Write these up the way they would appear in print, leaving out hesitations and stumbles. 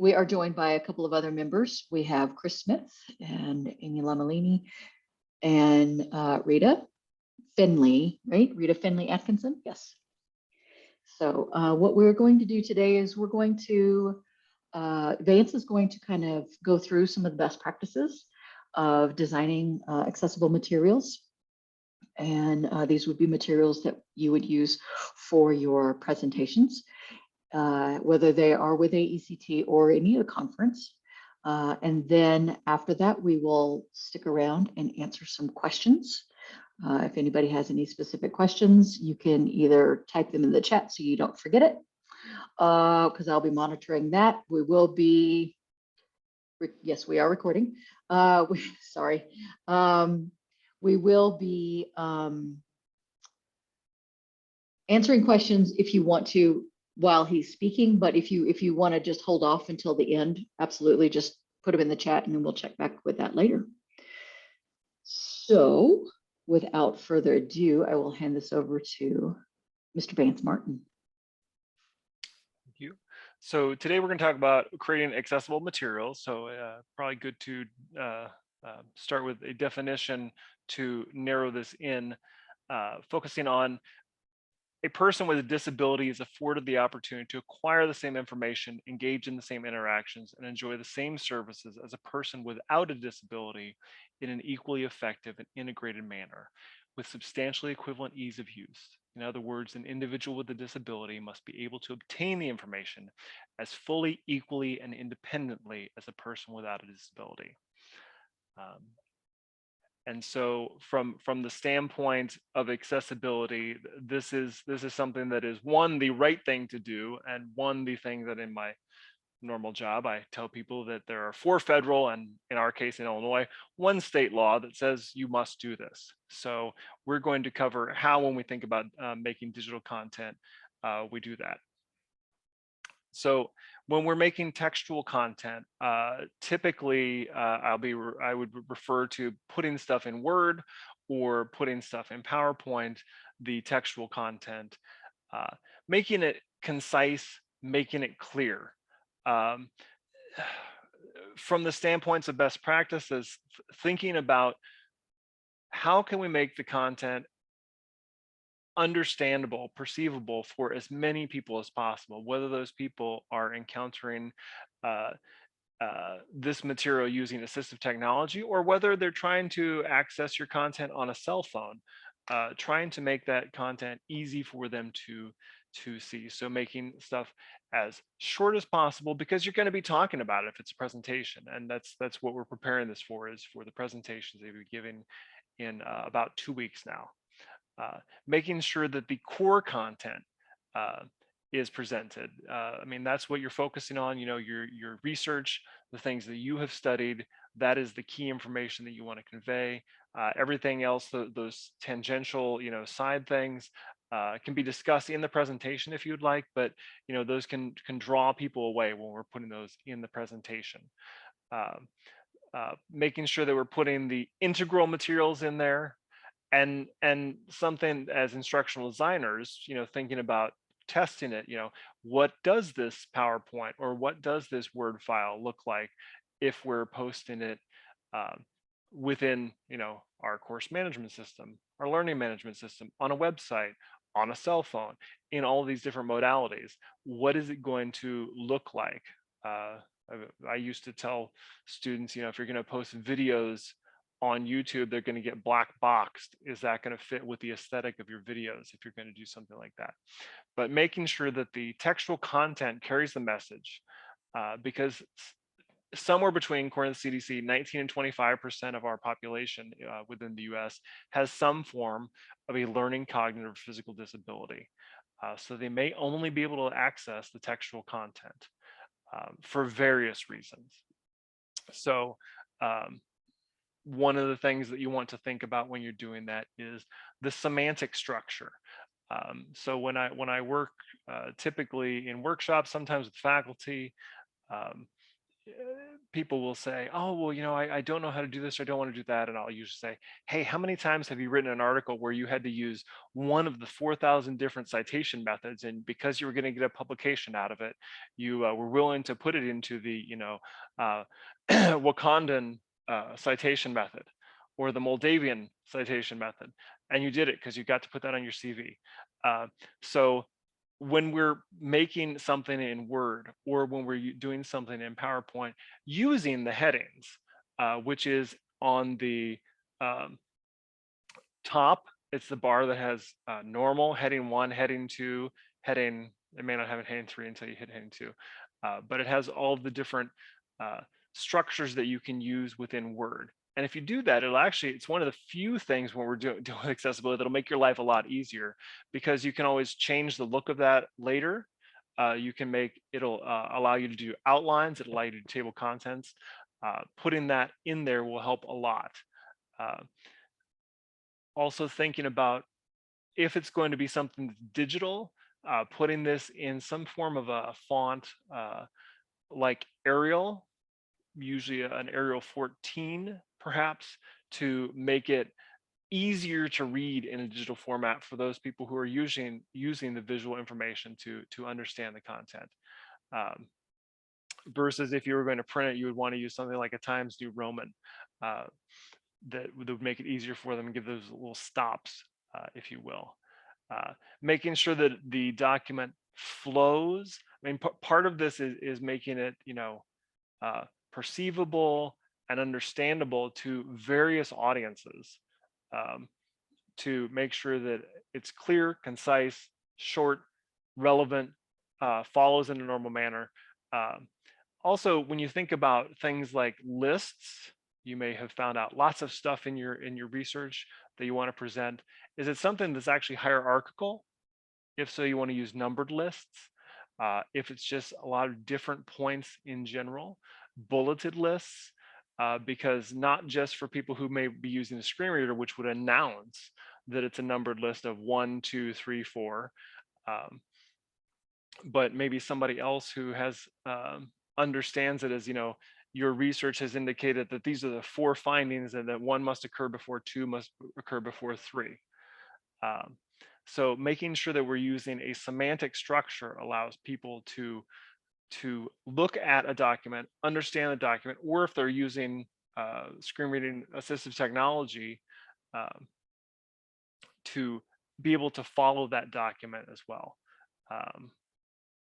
we are joined by a couple of other members. We have Chris Smith and Amy Lamalini and Rita Finley, right? Rita Finley Atkinson, yes. So what we're going to do today is we're going to, Vance is going to kind of go through some of the best practices of designing accessible materials. And these would be materials that you would use for your presentations, whether they are with AECT or any other conference. And then after that, we will stick around and answer some questions. If anybody has any specific questions, you can either type them in the chat so you don't forget it, because I'll be monitoring that. We will be, yes, we are recording. Sorry. We will be answering questions if you want to while he's speaking, but if you want to just hold off until the end, absolutely just put them in the chat and then we'll check back with that later. So without further ado, I will hand this over to Mr. Vance Martin. Thank you. So today we're going to talk about creating accessible materials. So probably good to start with a definition to narrow this in, focusing on a person with a disability is afforded the opportunity to acquire the same information, engage in the same interactions, and enjoy the same services as a person without a disability in an equally effective and integrated manner with substantially equivalent ease of use. In other words, an individual with a disability must be able to obtain the information as fully, equally, and independently as a person without a disability. And so from the standpoint of accessibility, this is something that is, one, the right thing to do, and one, the thing that in my normal job, I tell people that there are 4 federal, and in our case in Illinois, 1 state law that says you must do this. So we're going to cover how, when we think about making digital content, we do that. So when we're making textual content, typically I would refer to putting stuff in Word or putting stuff in PowerPoint, the textual content, making it concise, making it clear. From the standpoints of best practices, thinking about how can we make the content understandable, perceivable for as many people as possible, whether those people are encountering this material using assistive technology or whether they're trying to access your content on a cell phone, trying to make that content easy for them to see. So making stuff as short as possible, because you're going to be talking about it if it's a presentation, and that's what we're preparing this for, is for the presentations they'll be giving in about 2 weeks now. Making sure that the core content is presented. I mean, that's what you're focusing on, you know, your research, the things that you have studied, that is the key information that you want to convey. Everything else, those tangential, you know, side things can be discussed in the presentation if you'd like, but, you know, those can draw people away when we're putting those in the presentation. Making sure that we're putting the integral materials in there. And something as instructional designers, you know, thinking about testing it, you know, what does this PowerPoint or what does this Word file look like if we're posting it within, you know, our course management system, our learning management system, on a website, on a cell phone, in all of these different modalities? What is it going to look like? I used to tell students, you know, if you're going to post videos on YouTube, they're going to get black boxed. Is that going to fit with the aesthetic of your videos if you're going to do something like that? But making sure that the textual content carries the message, because somewhere between, according to the CDC, 19 and 25% of our population within the US has some form of a learning, cognitive, or physical disability. So they may only be able to access the textual content for various reasons. So one of the things that you want to think about when you're doing that is the semantic structure. So when I work typically in workshops, sometimes with faculty, people will say, oh, well, I don't know how to do this, or I don't want to do that. And I'll usually say, hey, how many times have you written an article where you had to use one of the 4,000 different citation methods, and because you were going to get a publication out of it, you were willing to put it into the, uh, Wakandan citation method, or the Moldavian citation method, and you did it because you got to put that on your CV. So when we're making something in Word, or when we're doing something in PowerPoint, using the headings, which is on the um, top, it's the bar that has normal, heading 1, heading 2, heading, it may not have a heading 3 until you hit heading 2, but it has all the different uh, structures that you can use within Word. And if you do that, it's one of the few things when we're doing accessibility that'll make your life a lot easier, because you can always change the look of that later. It'll allow you to do outlines, it'll allow you to do table contents. Putting that in there will help a lot. Also thinking about, if it's going to be something that's digital, putting this in some form of a font, like Arial, usually an Arial 14 perhaps, to make it easier to read in a digital format for those people who are using the visual information to understand the content. Um, Versus if you were going to print it, you would want to use something like a Times New Roman, uh, that would make it easier for them and give those little stops, if you will. Making sure that the document flows. I mean, part of this is making it, perceivable and understandable to various audiences, um, to make sure that it's clear, concise, short, relevant, follows in a normal manner. Um, Also, when you think about things like lists, you may have found out lots of stuff in your research that you want to present. Is it something that's actually hierarchical? If so, you want to use numbered lists. If it's just a lot of different points in general, bulleted lists, because not just for people who may be using the screen reader, which would announce that it's a numbered list of 1, 2, 3, 4, um, but maybe somebody else who has understands it as, your research has indicated that these are the 4 findings, and that 1 must occur before 2 must occur before 3. Um, so making sure that we're using a semantic structure allows people to look at a document, understand the document, or if they're using screen reading assistive technology, um, to be able to follow that document as well, um,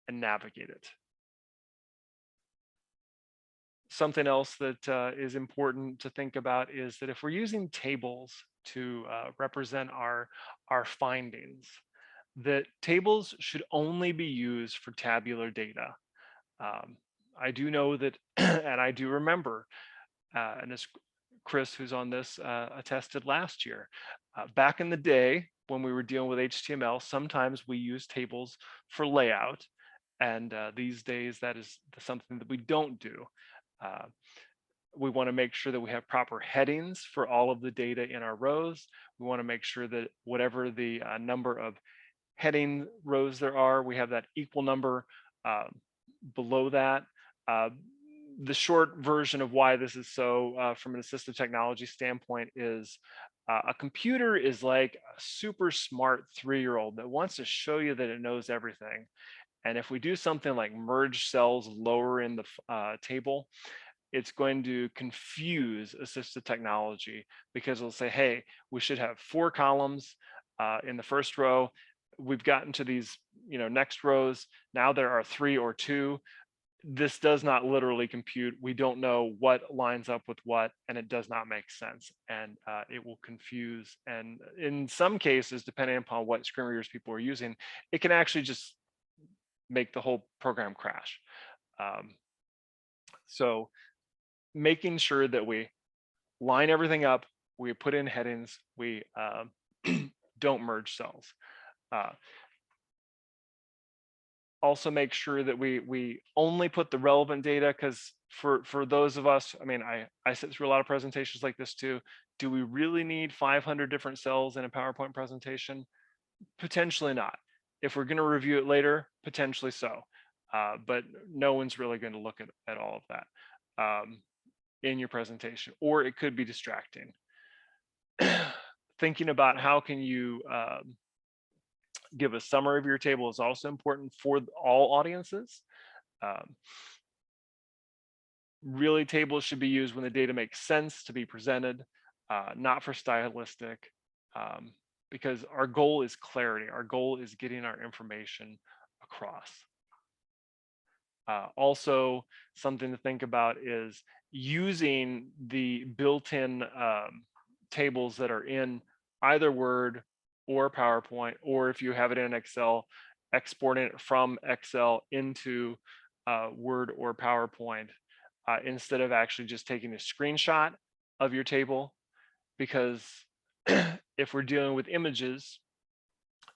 and navigate it. Something else that is important to think about is that if we're using tables to represent our findings, that tables should only be used for tabular data. I do know that, and I do remember, and as Chris, who's on this, attested last year, back in the day when we were dealing with HTML, sometimes we use tables for layout, and these days that is something that we don't do. Uh, we want to make sure that we have proper headings for all of the data in our rows. We want to make sure that whatever the number of heading rows there are, we have that equal number below that. The short version of why this is so, from an assistive technology standpoint, is a computer is like a super smart 3-year-old that wants to show you that it knows everything. And if we do something like merge cells lower in the table, it's going to confuse assistive technology, because it'll say, hey, we should have 4 columns in the first row. We've gotten to these, next rows. Now there are 3 or 2. This does not literally compute. We don't know what lines up with what, and it does not make sense. And it will confuse. And in some cases, depending upon what screen readers people are using, it can actually just make the whole program crash. So making sure that we line everything up, we put in headings, we don't merge cells. Also make sure that we only put the relevant data, because for those of us, I mean, I sit through a lot of presentations like this too. Do we really need 500 different cells in a PowerPoint presentation? Potentially not. If we're going to review it later, potentially so. but no one's really going to look at all of that in your presentation, or it could be distracting. Thinking about how can you give a summary of your table is also important for all audiences. Um, really, tables should be used when the data makes sense to be presented, not for stylistic, because our goal is clarity. Our goal is getting our information across. Also, something to think about is using the built-in tables that are in either Word or PowerPoint, or if you have it in Excel, exporting it from Excel into Word or PowerPoint instead of actually just taking a screenshot of your table. Because if we're dealing with images,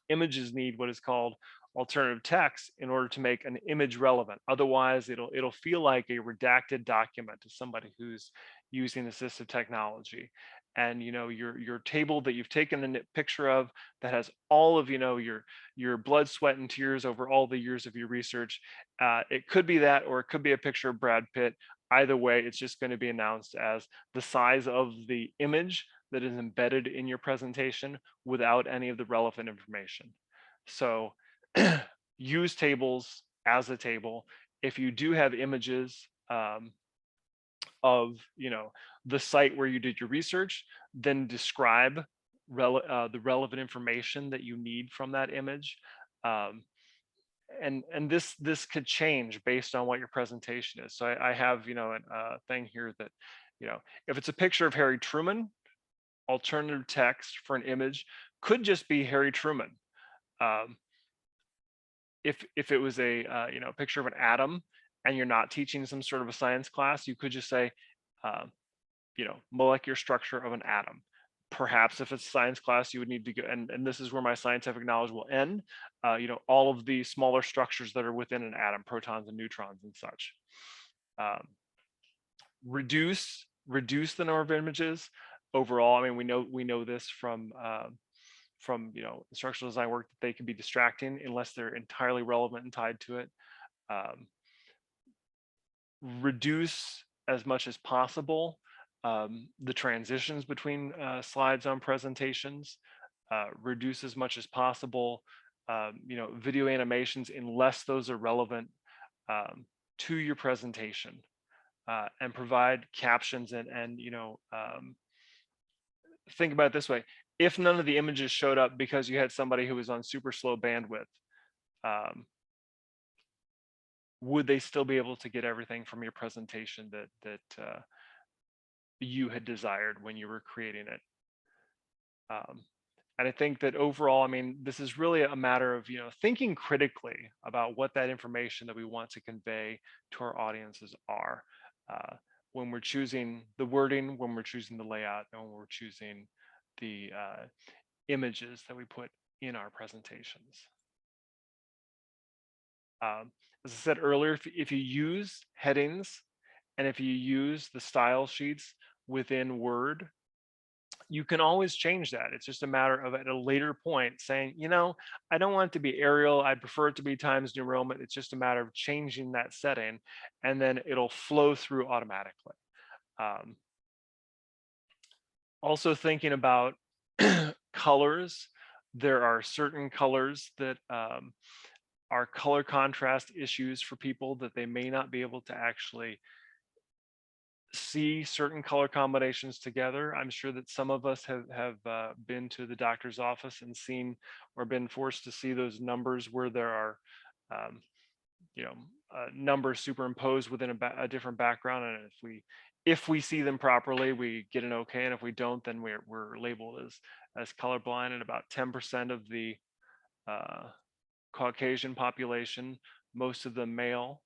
images need what is called alternative text in order to make an image relevant. Otherwise, it'll feel like a redacted document to somebody who's using assistive technology. And your table that you've taken a picture of that has all of your blood, sweat, and tears over all the years of your research. It could be that, or it could be a picture of Brad Pitt. Either way, it's just going to be announced as the size of the image that is embedded in your presentation without any of the relevant information. So use tables as a table. If you do have images of the site where you did your research, then describe the relevant information that you need from that image. And this could change based on what your presentation is. So I have a thing here that if it's a picture of Harry Truman, alternative text for an image could just be Harry Truman. If it was a picture of an atom and you're not teaching some sort of a science class, you could just say molecular structure of an atom. Perhaps if it's a science class, you would need to go, and this is where my scientific knowledge will end, all of the smaller structures that are within an atom, protons and neutrons and such. Reduce the number of images overall. I mean, we know this from instructional design work, that they can be distracting unless they're entirely relevant and tied to it. Reduce as much as possible the transitions between slides on presentations. Reduce as much as possible video animations unless those are relevant to your presentation, and provide captions and think about it this way. If none of the images showed up because you had somebody who was on super slow bandwidth, would they still be able to get everything from your presentation that you had desired when you were creating it? And I think that overall, I mean, this is really a matter of thinking critically about what that information that we want to convey to our audiences are when we're choosing the wording, when we're choosing the layout, and when we're choosing the images that we put in our presentations. As I said earlier, if you use headings and if you use the style sheets within Word, you can always change that. It's just a matter of at a later point saying, I don't want it to be Arial. I prefer it to be Times New Roman. It's just a matter of changing that setting, and then it'll flow through automatically. Also thinking about colors, there are certain colors that are color contrast issues for people, that they may not be able to actually see certain color combinations together. I'm sure that some of us have been to the doctor's office and seen or been forced to see those numbers where there are numbers superimposed within a different background, and if we see them properly, we get an okay, and if we don't, then we're labeled as colorblind. And about 10% of the Caucasian population, most of them male,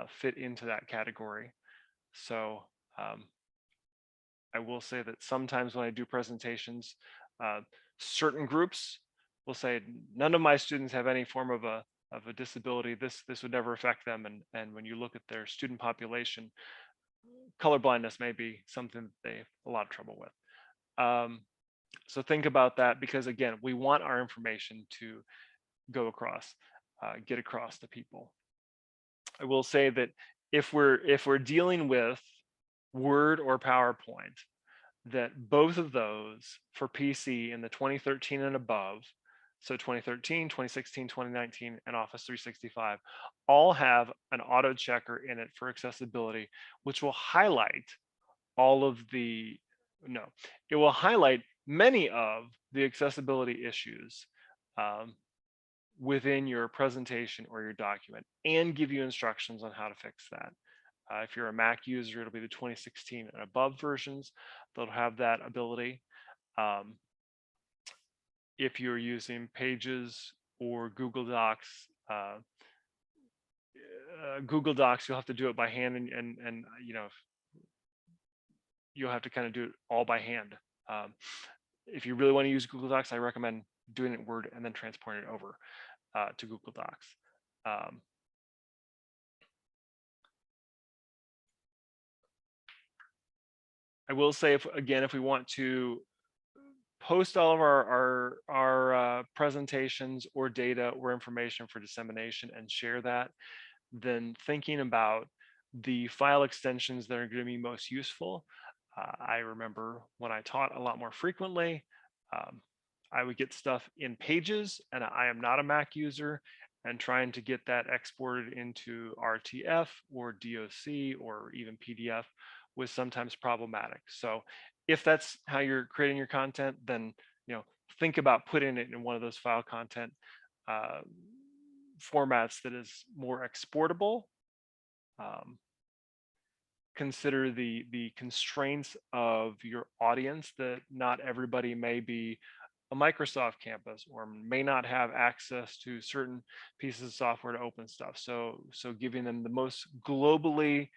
fit into that category. So I will say that sometimes when I do presentations, certain groups will say, none of my students have any form of a disability. This would never affect them. And when you look at their student population, color blindness may be something that they have a lot of trouble with. So think about that, because again, we want our information to go across, get across to people. I will say that if we're dealing with Word or PowerPoint, that both of those for PC in the 2013 and above, so 2013, 2016, 2019, and Office 365, all have an auto checker in it for accessibility, which will highlight all of the, no, it will highlight many of the accessibility issues within your presentation or your document and give you instructions on how to fix that. If you're a Mac user, it'll be the 2016 and above versions that'll have that ability. If you're using Pages or Google Docs, you'll have to do it by hand, and you know, you'll have to kind of do it all by hand. If you really want to use Google Docs, I recommend doing it in Word and then transporting it over to Google Docs. I will say, if we want to post all of our presentations or data or information for dissemination and share that, then thinking about the file extensions that are going to be most useful. I remember when I taught a lot more frequently, I would get stuff in Pages, and I am not a Mac user, and trying to get that exported into RTF or DOC or even PDF was sometimes problematic. So if that's how you're creating your content, then think about putting it in one of those file content formats that is more exportable. Consider the constraints of your audience, that not everybody may be a Microsoft campus or may not have access to certain pieces of software to open stuff. So giving them the most globally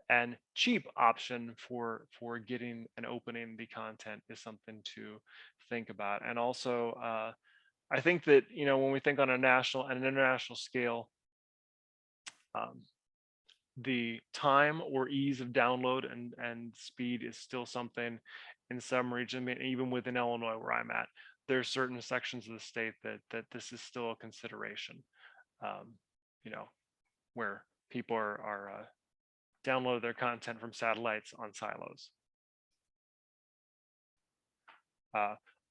and cheap option for getting and opening the content is something to think about. And also, I think that when we think on a national and an international scale, the time or ease of download and speed is still something in some region. I mean, even within Illinois, where I'm at, there are certain sections of the state that this is still a consideration. Where people are download their content from satellites on silos.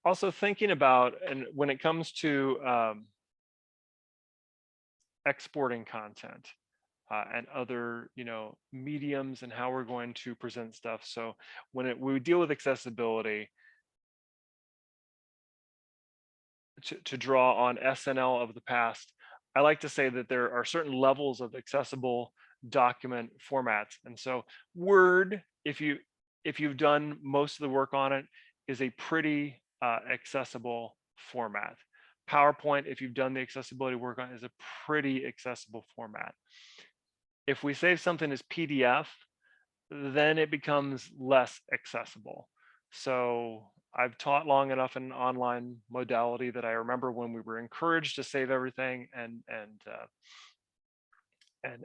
Also thinking about, and when it comes to exporting content and other mediums and how we're going to present stuff. So when we deal with accessibility, to draw on SNL of the past, I like to say that there are certain levels of accessible document formats. And so Word, if you've done most of the work on it, is a pretty accessible format. PowerPoint, if you've done the accessibility work on it, is a pretty accessible format. If we say something is PDF, then it becomes less accessible. So I've taught long enough in an online modality that I remember when we were encouraged to save everything and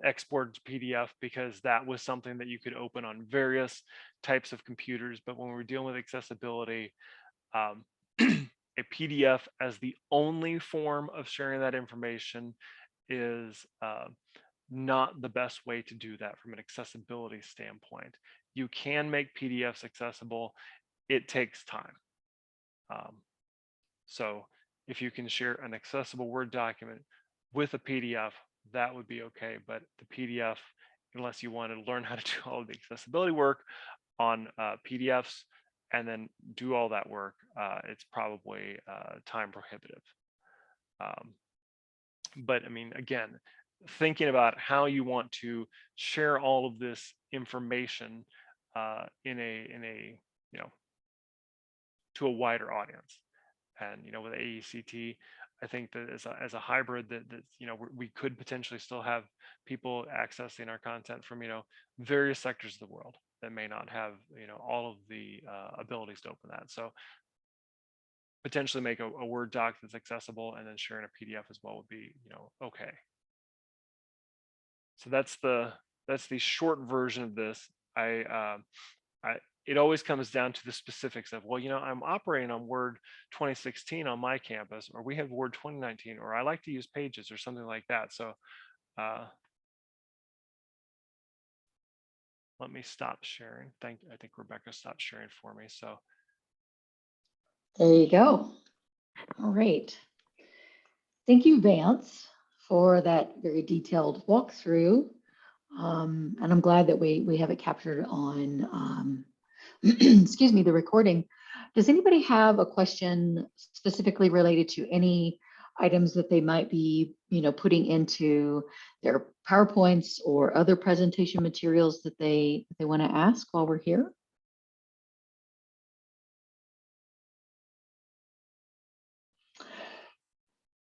export to PDF, because that was something that you could open on various types of computers. But when we're dealing with accessibility, a PDF as the only form of sharing that information is not the best way to do that from an accessibility standpoint. You can make PDFs accessible. It takes time. So if you can share an accessible Word document with a PDF, that would be okay. But the PDF, unless you want to learn how to do all of the accessibility work on PDFs and then do all that work, it's probably time prohibitive. But I mean, again, thinking about how you want to share all of this information in a to a wider audience. And with AECT, I think that as a hybrid, that we could potentially still have people accessing our content from various sectors of the world that may not have all of the abilities to open that. So potentially make a Word doc that's accessible, and then sharing a PDF as well would be okay. So that's the short version of this. It always comes down to the specifics of, well, I'm operating on Word 2016 on my campus, or we have Word 2019, or I like to use Pages or something like that. So Let me stop sharing. I think Rebecca stopped sharing for me. So there you go. All right. Thank you, Vance, for that very detailed walkthrough. And I'm glad that we have it captured on, excuse me, the recording. Does anybody have a question specifically related to any items that they might be, putting into their PowerPoints or other presentation materials that they want to ask while we're here?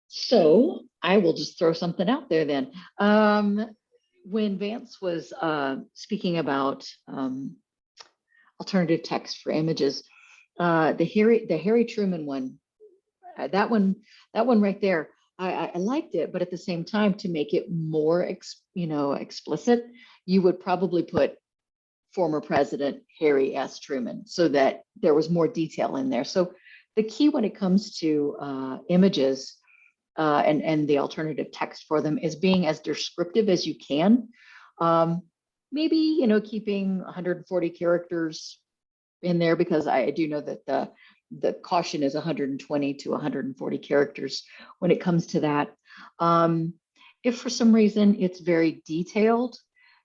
So I will just throw something out there then. When Vance was speaking about alternative text for images, the Harry Truman one, that one right there, I liked it, but at the same time, to make it more explicit, you would probably put former President Harry S. Truman, so that there was more detail in there. So the key when it comes to images and the alternative text for them is being as descriptive as you can. Maybe, keeping 140 characters in there, because I do know that the caution is 120 to 140 characters when it comes to that. If for some reason it's very detailed,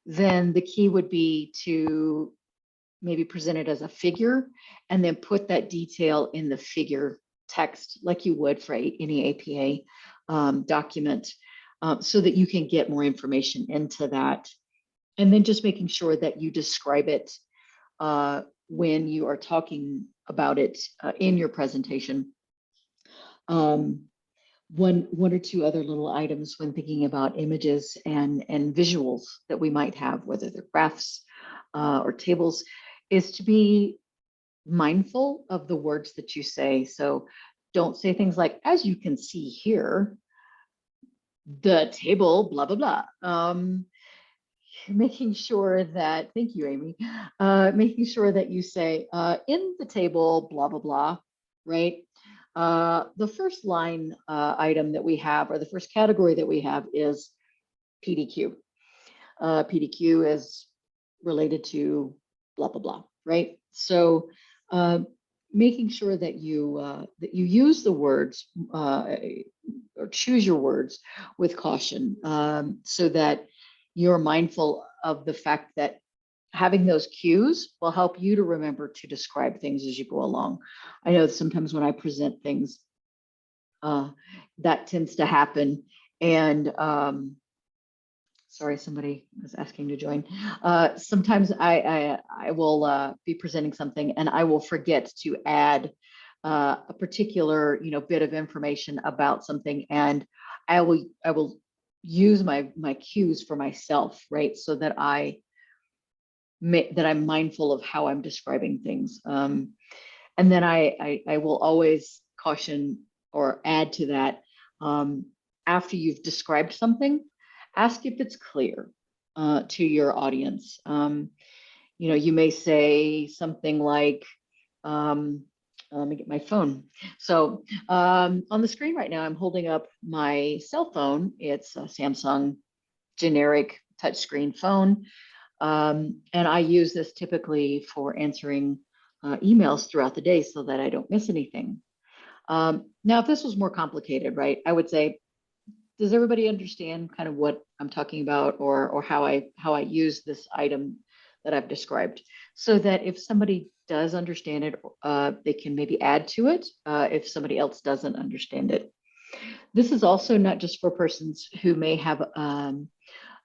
then the key would be to maybe present it as a figure and then put that detail in the figure text like you would for any APA document, so that you can get more information into that. And then just making sure that you describe it when you are talking about it in your presentation. One or two other little items when thinking about images and visuals that we might have, whether they're graphs or tables, is to be mindful of the words that you say. So don't say things like, as you can see here, the table, blah, blah, blah. Making sure that, thank you, Amy, making sure that you say in the table, blah, blah, blah, right? The first line item that we have, or the first category that we have, is PDQ. PDQ is related to blah, blah, blah, right? So making sure that you use the words or choose your words with caution, so that you're mindful of the fact that having those cues will help you to remember to describe things as you go along. I know sometimes when I present things, that tends to happen. And sorry, somebody was asking to join. Sometimes I will be presenting something and I will forget to add a particular bit of information about something, and I will use my cues for myself, right? So that I'm mindful of how I'm describing things. And then I will always caution or add to that, after you've described something, ask if it's clear to your audience. You may say something like, let me get my phone. So on the screen right now, I'm holding up my cell phone. It's a Samsung generic touchscreen phone. And I use this typically for answering emails throughout the day so that I don't miss anything. Now, if this was more complicated, right, I would say, does everybody understand kind of what I'm talking about, or how I use this item that I've described, so that if somebody does understand it, they can maybe add to it if somebody else doesn't understand it. This is also not just for persons who may have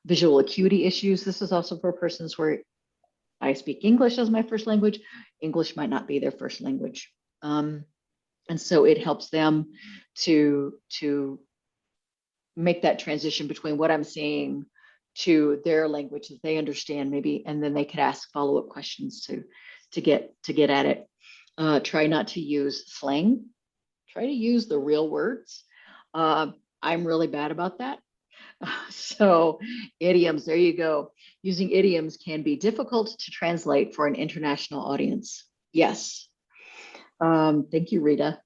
visual acuity issues. This is also for persons where I speak English as my first language. English might not be their first language. And so it helps them to make that transition between what I'm saying to their language that they understand, maybe, and then they could ask follow-up questions to get at it. Try not to use slang. Try to use the real words. I'm really bad about that. So idioms, there you go. Using idioms can be difficult to translate for an international audience. Yes. Thank you, Rita.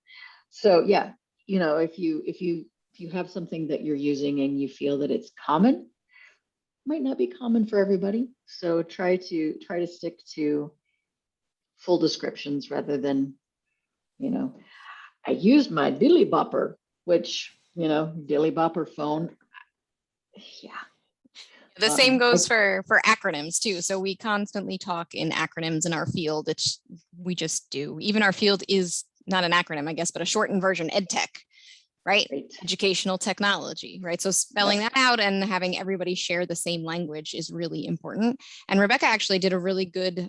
So yeah, if you have something that you're using and you feel that it's common, might not be common for everybody. So try to stick to full descriptions rather than, I used my dilly bopper, which, dilly bopper phone. Yeah. The same goes for acronyms too. So we constantly talk in acronyms in our field. We just do. Even our field is not an acronym, I guess, but a shortened version, EdTech, right? Educational technology, right? So spelling that out and having everybody share the same language is really important. And Rebecca actually did a really good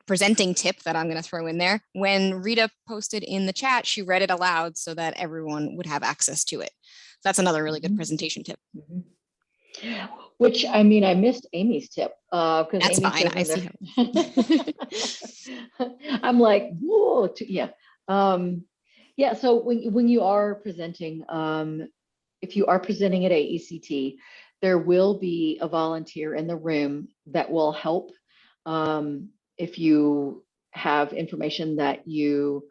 presenting tip that I'm going to throw in there. When Rita posted in the chat, she read it aloud so that everyone would have access to it. So that's another really good presentation tip. Which, I mean, I missed Amy's tip. That's Amy fine. I see how. I'm like, whoa, yeah. Yeah, so when you are presenting, if you are presenting at AECT, there will be a volunteer in the room that will help. If you have information that you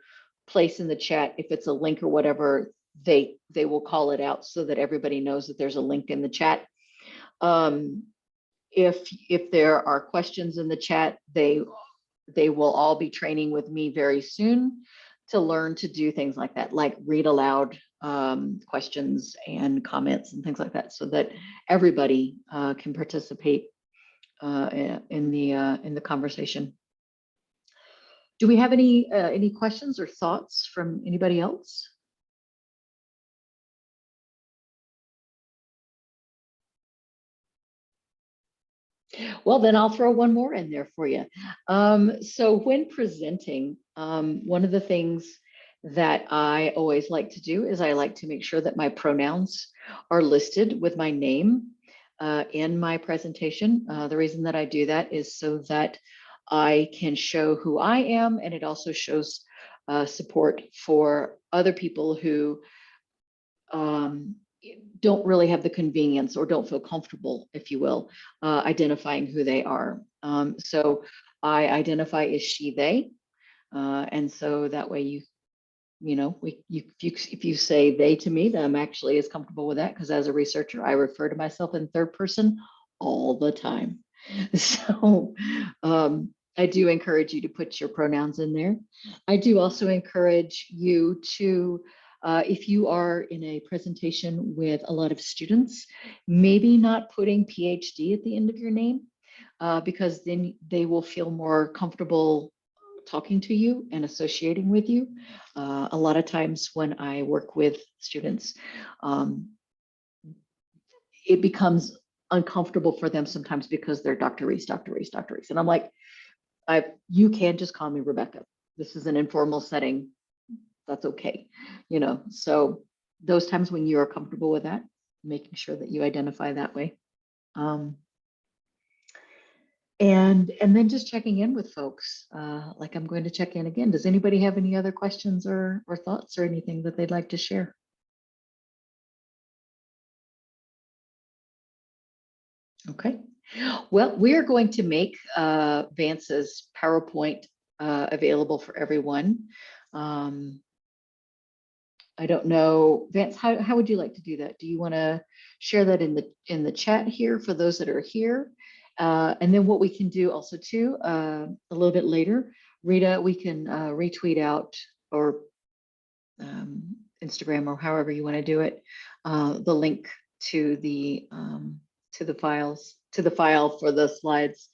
place in the chat, if it's a link or whatever, they will call it out so that everybody knows that there's a link in the chat. If there are questions in the chat, they will all be training with me very soon to learn to do things like that, like read aloud questions and comments and things like that, so that everybody can participate in the conversation. Do we have any questions or thoughts from anybody else? Well, then I'll throw one more in there for you. So when presenting, one of the things that I always like to do is I like to make sure that my pronouns are listed with my name in my presentation. The reason that I do that is so that I can show who I am, and it also shows support for other people who don't really have the convenience or don't feel comfortable, if you will, identifying who they are. So I identify as she, they, and so that way if you say they to me, then I'm actually as comfortable with that, because as a researcher, I refer to myself in third person all the time. So I do encourage you to put your pronouns in there. I do also encourage you to, if you are in a presentation with a lot of students, maybe not putting PhD at the end of your name, because then they will feel more comfortable talking to you and associating with you. A lot of times when I work with students, it becomes uncomfortable for them sometimes because they're Dr. Reese, Dr. Reese, Dr. Reese. And I'm like, you can just call me Rebecca. This is an informal setting. That's okay. So those times when you are comfortable with that, making sure that you identify that way. And then just checking in with folks, like I'm going to check in again. Does anybody have any other questions or thoughts or anything that they'd like to share? Okay. Well, we are going to make Vance's PowerPoint available for everyone. I don't know, Vance, how would you like to do that? Do you want to share that in the chat here for those that are here? And then what we can do also too, a little bit later, Rita, we can retweet out, or Instagram, or however you want to do it, the link to the files, to the file for the slides.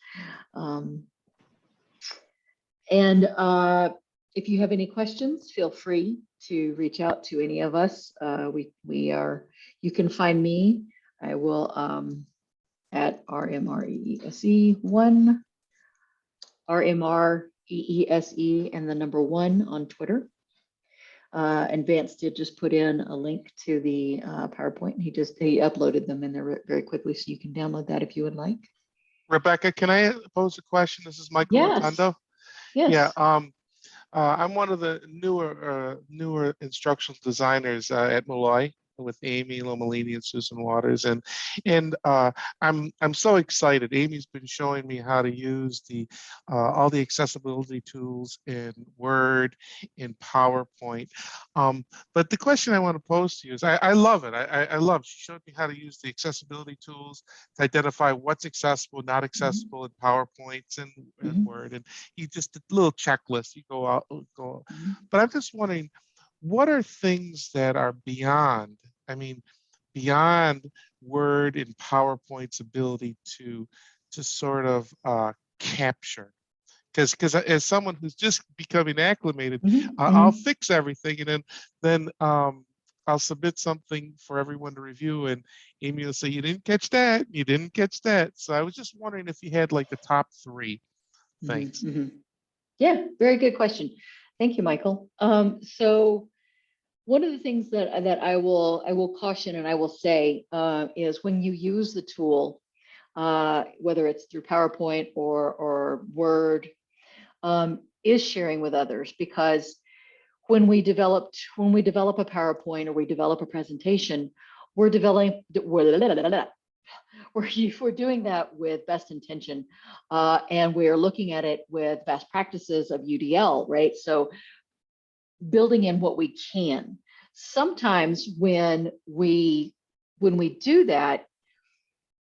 And if you have any questions, feel free to reach out to any of us. You can find me. I will at RMREESE1, RMREESE and the number 1 on Twitter. And Vance did just put in a link to the PowerPoint, and he uploaded them in there very quickly, so you can download that if you would like. Rebecca, can I pose a question? This is Michael Rotundo. Yes. Yeah. I'm one of the newer instructional designers at Malloy with Amy Lomellini and Susan Waters, and I'm so excited. Amy's been showing me how to use the all the accessibility tools in Word, in PowerPoint. But the question I want to pose to you is, I love it. I love. She showed me how to use the accessibility tools to identify what's accessible, not accessible in PowerPoints and Word, and you just a little checklist. You go out, go. But I'm just wondering, what are things that are beyond? I mean, beyond Word and PowerPoint's ability to sort of capture. Because as someone who's just becoming acclimated, I'll fix everything, and then I'll submit something for everyone to review, and Amy will say, "You didn't catch that. You didn't catch that." So I was just wondering if you had like the top three things. Yeah, very good question. Thank you, Michael. So one of the things that I will caution and I will say is when you use the tool, whether it's through PowerPoint or Word, is sharing with others, because when we develop a PowerPoint or we develop a presentation, we're doing that with best intention, and we're looking at it with best practices of UDL, right? So building in what we can. Sometimes when we do that,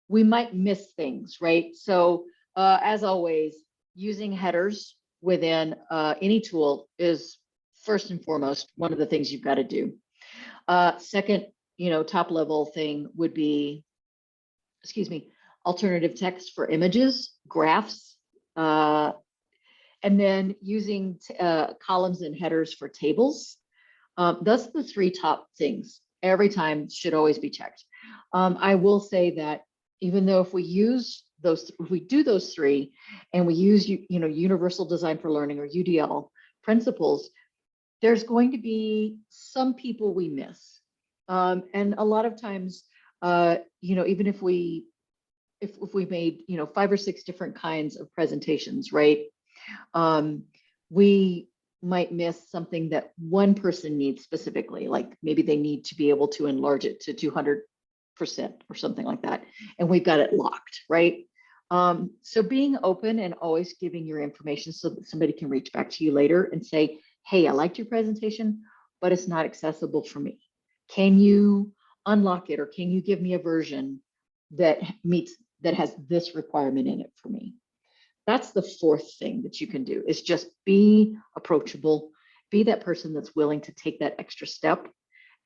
we might miss things, right? So as always, using headers within any tool is first and foremost one of the things you've got to do. Second, top level thing would be, alternative text for images, graphs, and then using columns and headers for tables. Those are the three top things. Every time should always be checked. I will say that even though if we do those three, and we use universal design for learning or UDL principles, there's going to be some people we miss, and a lot of times, even if we made 5 or 6 different kinds of presentations, right? We might miss something that one person needs specifically, like maybe they need to be able to enlarge it to 200% or something like that, and we've got it locked, right? So being open and always giving your information so that somebody can reach back to you later and say, hey, I liked your presentation, but it's not accessible for me. Can you unlock it, or can you give me a version that has this requirement in it for me? That's the fourth thing that you can do, is just be approachable, be that person that's willing to take that extra step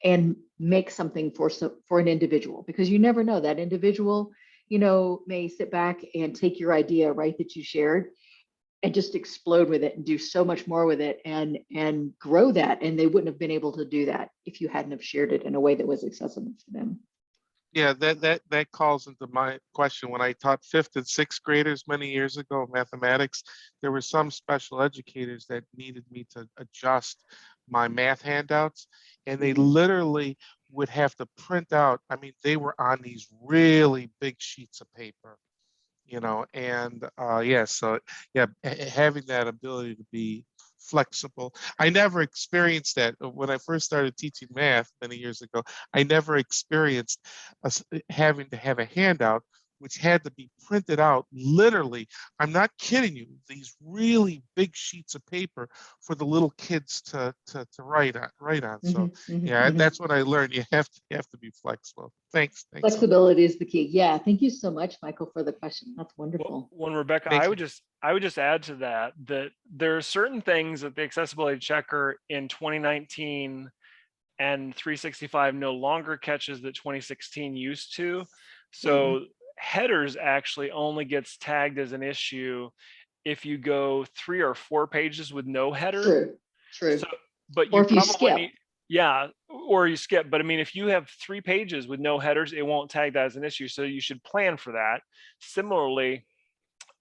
and make something for an individual, because you never know, that individual, may sit back and take your idea, right, that you shared, and just explode with it and do so much more with it and grow that. And they wouldn't have been able to do that if you hadn't have shared it in a way that was accessible for them. Yeah, that calls into my question. When I taught 5th and 6th graders many years ago, mathematics, there were some special educators that needed me to adjust my math handouts, and they literally would have to print out. I mean, they were on these really big sheets of paper, and so having that ability to be flexible. I never experienced that when I first started teaching math many years ago. I never experienced having to have a handout which had to be printed out literally. I'm not kidding you. These really big sheets of paper for the little kids to write on. So that's what I learned. You have to be flexible. Thanks. Flexibility is the key. Yeah. Thank you so much, Michael, for the question. That's wonderful. Well, Rebecca, I would just add to that there are certain things that the accessibility checker in 2019 and 365 no longer catches that 2016 used to. So headers actually only gets tagged as an issue if you go 3 or 4 pages with no header. True. So, but or you if you probably skip. or you skip. But I mean, if you have 3 pages with no headers, it won't tag that as an issue. So you should plan for that. Similarly,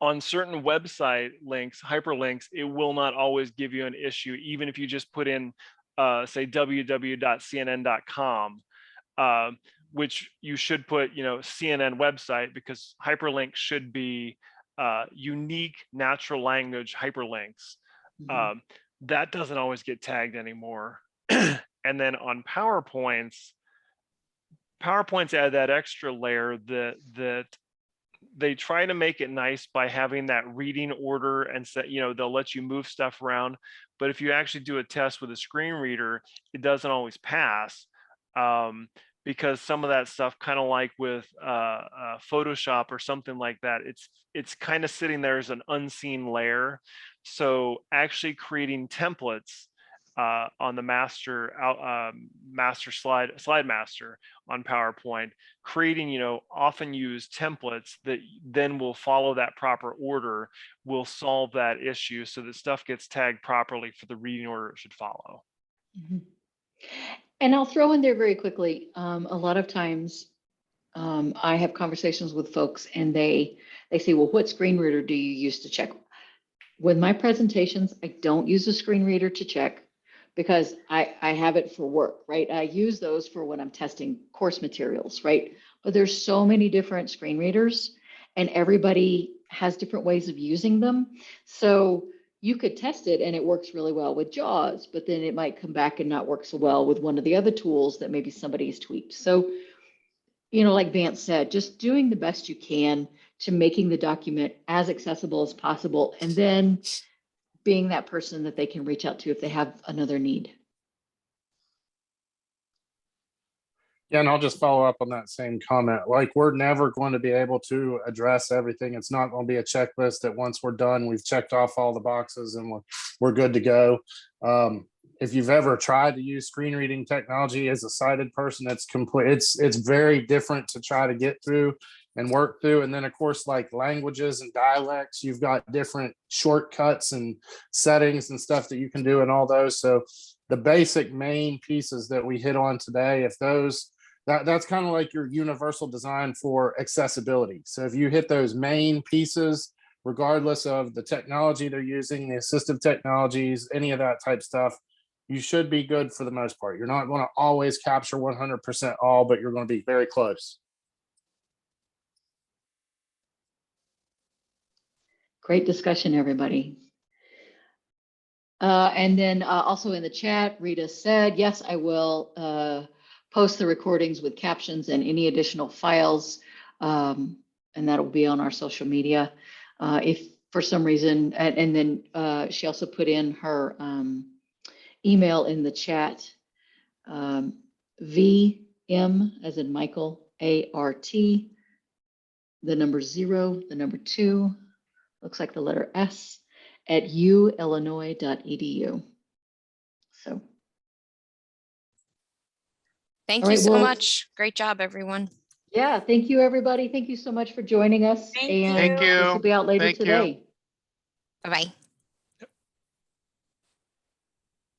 on certain website links, hyperlinks, it will not always give you an issue, even if you just put in, say, www.cnn.com, which you should put, CNN website, because hyperlinks should be unique natural language hyperlinks. That doesn't always get tagged anymore. And then on PowerPoints, PowerPoint's add that extra layer that they try to make it nice by having that reading order and set, they'll let you move stuff around. But if you actually do a test with a screen reader, it doesn't always pass. Because some of that stuff, kind of like with Photoshop or something like that, it's kind of sitting there as an unseen layer. So actually creating templates on the master slide master on PowerPoint, creating often used templates that then will follow that proper order, will solve that issue so that stuff gets tagged properly for the reading order it should follow. Mm-hmm. And I'll throw in there very quickly, a lot of times I have conversations with folks and they say, well, what screen reader do you use to check? With my presentations, I don't use a screen reader to check because I have it for work, right? I use those for when I'm testing course materials, right? But there's so many different screen readers and everybody has different ways of using them. So you could test it and it works really well with JAWS, but then it might come back and not work so well with one of the other tools that maybe somebody's tweaked. So, like Vance said, just doing the best you can to making the document as accessible as possible, and then being that person that they can reach out to if they have another need. Yeah, and I'll just follow up on that same comment. Like, we're never going to be able to address everything. It's not going to be a checklist that once we're done, we've checked off all the boxes and we're good to go. If you've ever tried to use screen reading technology as a sighted person, it's very different to try to get through and work through. And then of course, like languages and dialects, you've got different shortcuts and settings and stuff that you can do in all those. So the basic main pieces that we hit on today, if those, that's kind of like your universal design for accessibility. So if you hit those main pieces, regardless of the technology they're using, the assistive technologies, any of that type stuff, you should be good for the most part. You're not going to always capture 100% all, but you're going to be very close. Great discussion, everybody. And then also in the chat, Rita said, yes, I will post the recordings with captions and any additional files, and that'll be on our social media. If for some reason, and then she also put in her email in the chat, VM as in Michael, ART, the number 0, the number 2, looks like the letter S, at uillinois.edu. So. Thank you so much. Great job, everyone. Yeah, thank you, everybody. Thank you so much for joining us. Thank and Thank you. This will be out later Thank you. today. Bye-bye.